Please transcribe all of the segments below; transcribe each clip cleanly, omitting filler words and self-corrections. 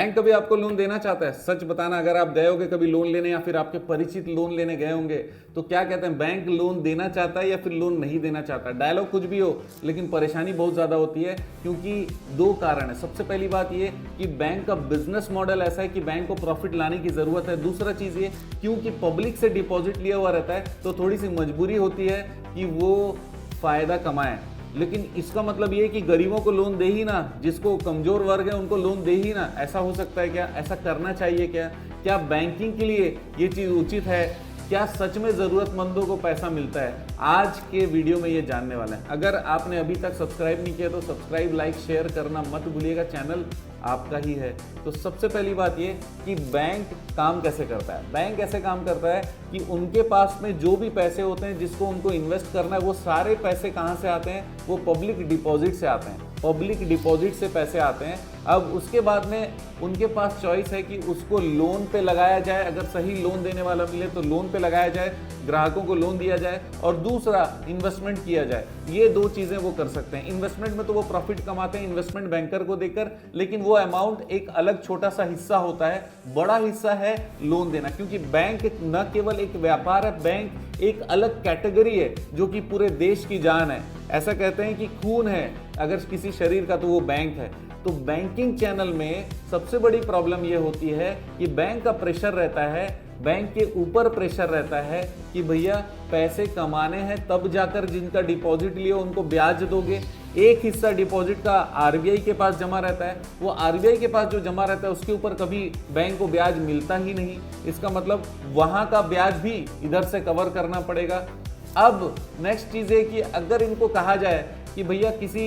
Bank कभी आपको loan देना चाहता है? सच बताना, अगर आप गए होगे कभी लोन लेने या फिर आपके परिचित लोन लेने गए होंगे तो क्या कहते हैं, बैंक लोन देना चाहता है या फिर लोन नहीं देना चाहता? डायलॉग कुछ भी हो, लेकिन परेशानी बहुत ज्यादा होती है, क्योंकि दो कारण है। सबसे पहली बात ये कि बैंक का बिजनेस मॉडल ऐसा है कि बैंक को प्रॉफिट लाने की जरूरत है। दूसरा चीज ये, क्योंकि पब्लिक से डिपॉजिट लिया हुआ रहता है तो थोड़ी सी मजबूरी होती है कि वो फायदा कमाए। लेकिन इसका मतलब ये कि गरीबों को लोन दे ही ना, जिसको कमजोर वर्ग है उनको लोन दे ही ना। ऐसा हो सकता है क्या? ऐसा करना चाहिए क्या? क्या बैंकिंग के लिए ये चीज उचित है? क्या सच में जरूरतमंदों को पैसा मिलता है? आज के वीडियो में ये जानने वाला है। अगर आपने अभी तक सब्सक्राइब नहीं किया तो सब्सक्राइब, लाइक, शेयर करना मत भूलिएगा, चैनल आपका ही है। तो सबसे पहली बात ये कि बैंक काम कैसे करता है। बैंक ऐसे काम करता है कि उनके पास में जो भी पैसे होते हैं जिसको उनको इन्वेस्ट करना है, वो सारे पैसे कहाँ से आते हैं? वो पब्लिक डिपॉजिट से आते हैं। पब्लिक डिपॉजिट से पैसे आते हैं। अब उसके बाद में उनके पास चॉइस है कि उसको लोन पे लगाया जाए, अगर सही लोन देने वाला मिले तो लोन पे लगाया जाए, ग्राहकों को लोन दिया जाए, और दूसरा इन्वेस्टमेंट किया जाए। ये दो चीजें वो कर सकते हैं। इन्वेस्टमेंट में तो वो प्रॉफिट कमाते हैं इन्वेस्टमेंट बैंकर को देकर, लेकिन वो अमाउंट एक अलग छोटा सा हिस्सा होता है। बड़ा हिस्सा है लोन देना, क्योंकि बैंक न केवल एक व्यापार है, बैंक एक अलग कैटेगरी है जो कि पूरे देश की जान है। ऐसा कहते हैं कि खून है अगर किसी शरीर का तो वो बैंक है। तो बैंकिंग चैनल में सबसे बड़ी प्रॉब्लम ये होती है कि बैंक का प्रेशर रहता है, बैंक के ऊपर प्रेशर रहता है कि भैया पैसे कमाने हैं, तब जाकर जिनका डिपॉजिट लिए उनको ब्याज दोगे। एक हिस्सा डिपॉजिट का आरबीआई के पास जमा रहता है, वो आरबीआई के पास जो जमा रहता है उसके ऊपर कभी बैंक को ब्याज मिलता ही नहीं। इसका मतलब वहां का ब्याज भी इधर से कवर करना पड़ेगा। अब नेक्स्ट चीज है कि अगर इनको कहा जाए कि भैया किसी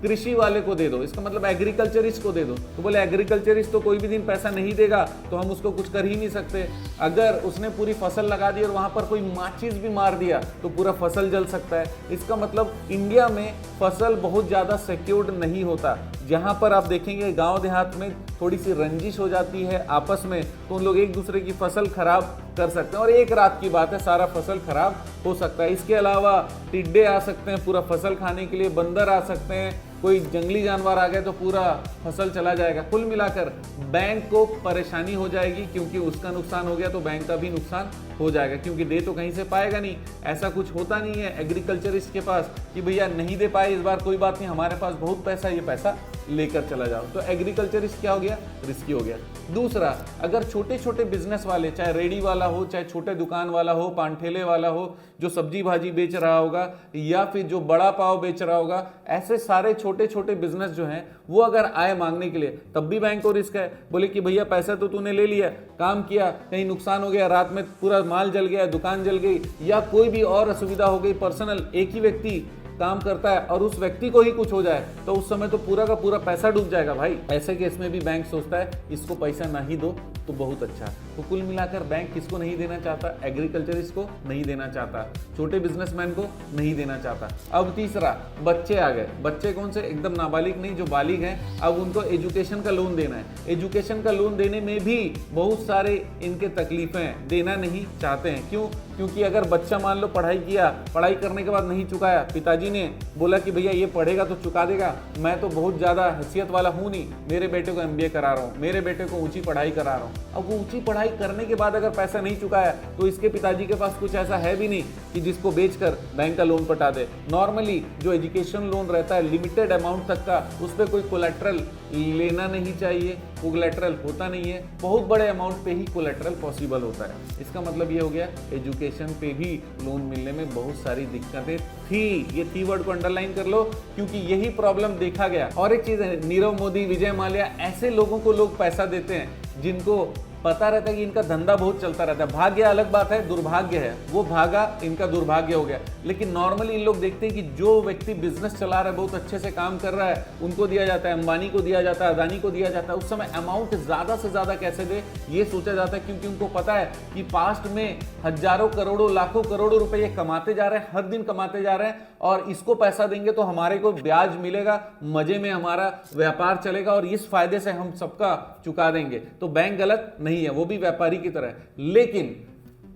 कृषि वाले को दे दो, इसका मतलब एग्रीकल्चरिस्ट को दे दो, तो बोले एग्रीकल्चरिस्ट तो कोई भी दिन पैसा नहीं देगा तो हम उसको कुछ कर ही नहीं सकते। अगर उसने पूरी फसल लगा दी और वहां पर कोई माचिस भी मार दिया तो पूरा फसल जल सकता है। इसका मतलब इंडिया में फसल बहुत ज्यादा सिक्योर्ड नहीं होता। जहां पर आप देखेंगे गांव देहात में थोड़ी सी रंजिश हो जाती है आपस में, तो उन लोग एक दूसरे की फसल खराब कर सकते हैं, और एक रात की बात है सारा फसल खराब हो सकता है। इसके अलावा टिड्डे आ सकते हैं पूरा फसल खाने के लिए, बंदर आ सकते हैं, कोई जंगली जानवर आ गए तो पूरा फसल चला जाएगा। कुल मिलाकर बैंक को परेशानी हो जाएगी, क्योंकि उसका नुकसान हो गया तो बैंक का भी नुकसान हो जाएगा, क्योंकि दे तो कहीं से पाएगा नहीं। ऐसा कुछ होता नहीं है एग्रीकल्चरिस्ट के पास कि भैया नहीं दे पाए इस बार, कोई बात नहीं, हमारे पास बहुत पैसा, ये पैसा लेकर चला जाओ। तो एग्रीकल्चरिस्ट क्या हो गया? रिस्की हो गया। दूसरा, अगर छोटे छोटे बिजनेस वाले, चाहे रेडी वाला हो, चाहे छोटे दुकान वाला हो, पान ठेले वाला हो, जो सब्जी भाजी बेच रहा होगा या फिर जो बड़ा पाव बेच रहा होगा, ऐसे सारे छोटे छोटे बिजनेस जो हैं वो अगर आए मांगने के लिए, तब भी बैंक को रिस्क है। बोले कि भैया पैसा तो तूने ले लिया, काम किया, कहीं नुकसान हो गया, रात में पूरा माल जल गया, दुकान जल गई, या कोई भी और असुविधा हो गई, पर्सनल एक ही व्यक्ति काम करता है और उस व्यक्ति को ही कुछ हो जाए तो उस समय तो पूरा का पूरा पैसा डूब जाएगा भाई। ऐसे केस में भी बैंक सोचता है इसको पैसा ना ही दो तो बहुत अच्छा। तो कुल मिलाकर बैंक किसको नहीं देना चाहता? एग्रीकल्चरिस्ट को नहीं देना चाहता, छोटे बिजनेसमैन को नहीं देना चाहता। अब तीसरा, बच्चे आ गए। बच्चे कौन से? एकदम नाबालिग नहीं, जो बालिग हैं। अब उनको एजुकेशन का लोन देना है। एजुकेशन का लोन देने में भी बहुत सारे इनके तकलीफें, देना नहीं चाहते हैं। क्यों? क्योंकि अगर बच्चा मान लो पढ़ाई किया, पढ़ाई करने के बाद नहीं चुकाया, पिताजी ने बोला कि भैया ये पढ़ेगा तो चुका देगा, मैं तो बहुत ज्यादा हैसियत वाला हूं नहीं, मेरे बेटे को एमबीए करा रहा हूं, मेरे बेटे को ऊंची पढ़ाई करा रहा हूं। अब वो ऊंची पढ़ाई करने के बाद अगर पैसा नहीं चुकाया तो इसके पिताजी के पास कुछ ऐसा है भी नहीं कि जिसको बेचकर बैंक का लोन पटा दे। नॉर्मली जो एजुकेशन लोन रहता है लिमिटेड अमाउंट तक का, उस पर कोई कोलेट्रल लेना नहीं चाहिए, कोलेट्रल होता नहीं है। बहुत बड़े अमाउंट पे ही कोलेट्रल पॉसिबल होता है। इसका मतलब ये हो गया एजुकेशन पे भी लोन मिलने में बहुत सारी दिक्कतें थी। ये थी वर्ड को अंडरलाइन कर लो, क्योंकि यही प्रॉब्लम देखा गया। और एक चीज है, नीरव मोदी, विजय माल्या, ऐसे लोगों को लोग पैसा देते हैं जिनको पता रहता है कि इनका धंधा बहुत चलता रहता है। भाग्य अलग बात है, दुर्भाग्य है, वो भागा, इनका दुर्भाग्य हो गया। लेकिन नॉर्मली इन लोग देखते हैं कि जो व्यक्ति बिजनेस चला रहा है, बहुत अच्छे से काम कर रहा है, उनको दिया जाता है, अंबानी को दिया जाता है, अदानी को दिया जाता है। उस समय अमाउंट ज्यादा से ज्यादा कैसे दे ये सोचा जाता है, क्योंकि उनको पता है कि पास्ट में हजारों करोड़ों लाखों करोड़ों रुपए ये कमाते जा रहे हैं, हर दिन कमाते जा रहे हैं, और इसको पैसा देंगे तो हमारे को ब्याज मिलेगा, मजे में हमारा व्यापार चलेगा और इस फायदे से हम सबका चुका देंगे। तो बैंक गलत नहीं है, वो भी व्यापारी की तरह है, लेकिन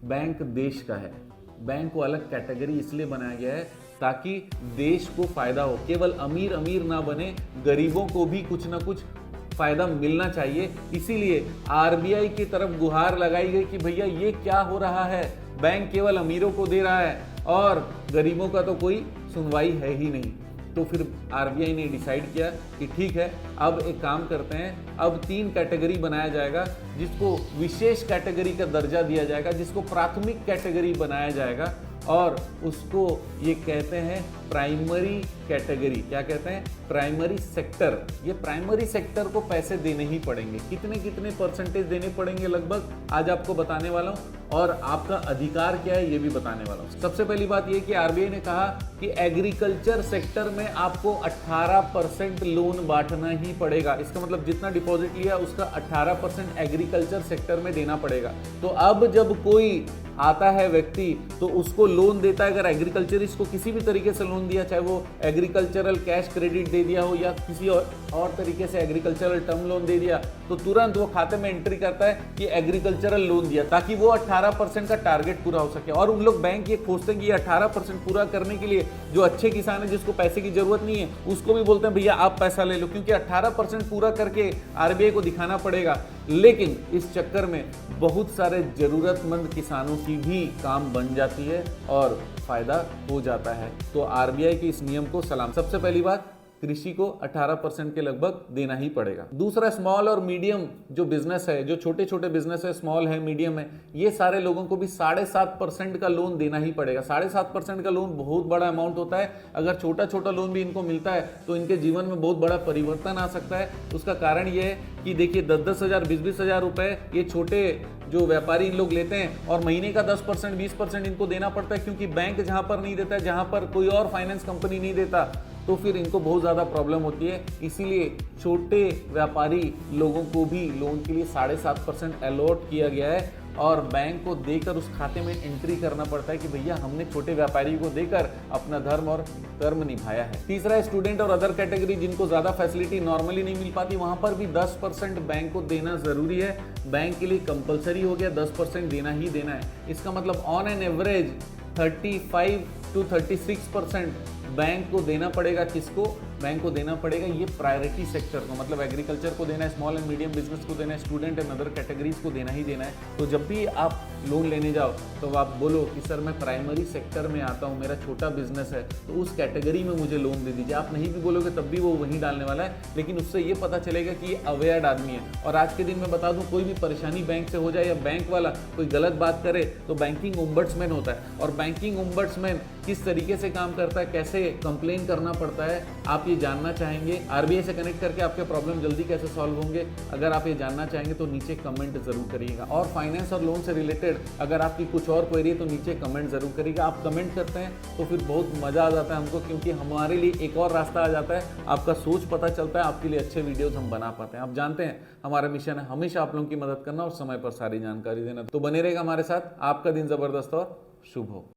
बैंक देश का है। बैंक को अलग कैटेगरी इसलिए बनाया गया है ताकि देश को फायदा हो। केवल अमीर अमीर ना बने, गरीबों को भी कुछ ना कुछ फायदा मिलना चाहिए। इसीलिए आरबीआई की तरफ गुहार लगाई गई कि भैया ये क्या हो रहा है, बैंक केवल अमीरों को दे रहा है और गरीबों का तो कोई सुनवाई है ही नहीं। तो फिर आरबीआई ने डिसाइड किया कि ठीक है, अब एक काम करते हैं, अब 3 कैटेगरी बनाया जाएगा, जिसको विशेष कैटेगरी का दर्जा दिया जाएगा, जिसको प्राथमिक कैटेगरी बनाया जाएगा और उसको ये कहते हैं प्राइमरी कैटेगरी। क्या कहते हैं? Primary sector. ये प्राइमरी सेक्टर को पैसे देने ही पड़ेंगे। कितने कितने परसेंटेज देने पड़ेंगे लगभग आज आपको बताने वाला हूँ, और आपका अधिकार क्या है ये भी बताने वाला हूँ। सबसे पहली बात ये कि आरबीआई ने कहा कि एग्रीकल्चर सेक्टर में आपको 18% लोन बांटना ही पड़ेगा। इसका मतलब जितना डिपॉजिट लिया उसका 18% एग्रीकल्चर सेक्टर में देना पड़ेगा। तो अब जब कोई आता है व्यक्ति तो उसको लोन देता है, अगर एग्रीकल्चरिस्ट को किसी भी तरीके से लोन दिया, चाहे वो एग्रीकल्चरल कैश क्रेडिट दे दिया हो या किसी और तरीके से एग्रीकल्चरल टर्म लोन दे दिया, तो तुरंत वो खाते में एंट्री करता है कि एग्रीकल्चरल लोन दिया, ताकि वो 18% का टारगेट पूरा हो सके। और उन लोग बैंक ये खोजते हैं कि ये 18% पूरा करने के लिए जो अच्छे किसान है, जिसको पैसे की जरूरत नहीं है, उसको भी बोलते हैं भैया आप पैसा ले लो, क्योंकि 18% पूरा करके आरबीआई को दिखाना पड़ेगा। लेकिन इस चक्कर में बहुत सारे जरूरतमंद किसानों की भी काम बन जाती है और फायदा हो जाता है। तो आरबीआई के इस नियम को सलाम। सबसे पहली बात, कृषि को 18% के लगभग देना ही पड़ेगा। दूसरा, स्मॉल और मीडियम जो बिजनेस है, जो छोटे छोटे बिजनेस है, स्मॉल है, मीडियम है, ये सारे लोगों को भी 7.5% का लोन देना ही पड़ेगा। 7.5% का लोन बहुत बड़ा अमाउंट होता है। अगर छोटा छोटा लोन भी इनको मिलता है तो इनके जीवन में बहुत बड़ा परिवर्तन आ सकता है। उसका कारण ये है कि देखिए 10-10 हज़ार 20-20 हज़ार रुपए ये छोटे जो व्यापारी इन लोग लेते हैं, और महीने का 10% 20% इनको देना पड़ता है, क्योंकि बैंक जहां पर नहीं देता है, जहां पर कोई और फाइनेंस कंपनी नहीं देता, तो फिर इनको बहुत ज़्यादा प्रॉब्लम होती है। इसीलिए छोटे व्यापारी लोगों को भी लोन के लिए 7.5% अलॉट किया गया है और बैंक को देकर उस खाते में एंट्री करना पड़ता है कि भैया हमने छोटे व्यापारी को देकर अपना धर्म और कर्म निभाया है। तीसरा, स्टूडेंट और अदर कैटेगरी जिनको ज़्यादा फैसिलिटी नॉर्मली नहीं मिल पाती, वहाँ पर भी 10% बैंक को देना ज़रूरी है। बैंक के लिए कंपलसरी हो गया, 10% देना ही देना है। इसका मतलब on an average 35 to 36% bank को देना पड़ेगा। किसको? बैंक को देना पड़ेगा ये प्रायोरिटी सेक्टर को, मतलब एग्रीकल्चर को देना है, स्मॉल एंड मीडियम बिजनेस को देना है, स्टूडेंट एंड अदर कैटेगरीज को देना ही देना है। तो जब भी आप लोन लेने जाओ तो आप बोलो कि सर मैं प्राइमरी सेक्टर में आता हूँ, मेरा छोटा बिजनेस है, तो उस कैटेगरी में मुझे लोन दे दीजिए। आप नहीं भी बोलोगे तब भी वो वहीं डालने वाला है, लेकिन उससे ये पता चलेगा कि ये अवेयर्ड आदमी है। और आज के दिन में बता दूं, कोई भी परेशानी बैंक से हो जाए या बैंक वाला कोई गलत बात करे तो बैंकिंग ओम्बड्समैन होता है, और बैंकिंग ओम्बड्समैन किस तरीके से काम करता है, कैसे कंप्लेन करना पड़ता है, आप ये जानना चाहेंगे। आरबीआई से कनेक्ट करके आपके प्रॉब्लम जल्दी कैसे सॉल्व होंगे, अगर आप ये जानना चाहेंगे तो नीचे कमेंट जरूर करिएगा। और फाइनेंस और लोन से रिलेटेड अगर आपकी कुछ और क्वेरी है तो नीचे कमेंट जरूर करिएगा। आप कमेंट करते हैं तो फिर बहुत मजा आ जाता है हमको, क्योंकि हमारे लिए एक और रास्ता आ जाता है, आपका सोच पता चलता है, आपके लिए अच्छे वीडियोज हम बना पाते हैं। आप जानते हैं हमारा मिशन है हमेशा आप लोगों की मदद करना और समय पर सारी जानकारी देना। तो बने रहेगा हमारे साथ। आपका दिन जबरदस्त और शुभ हो।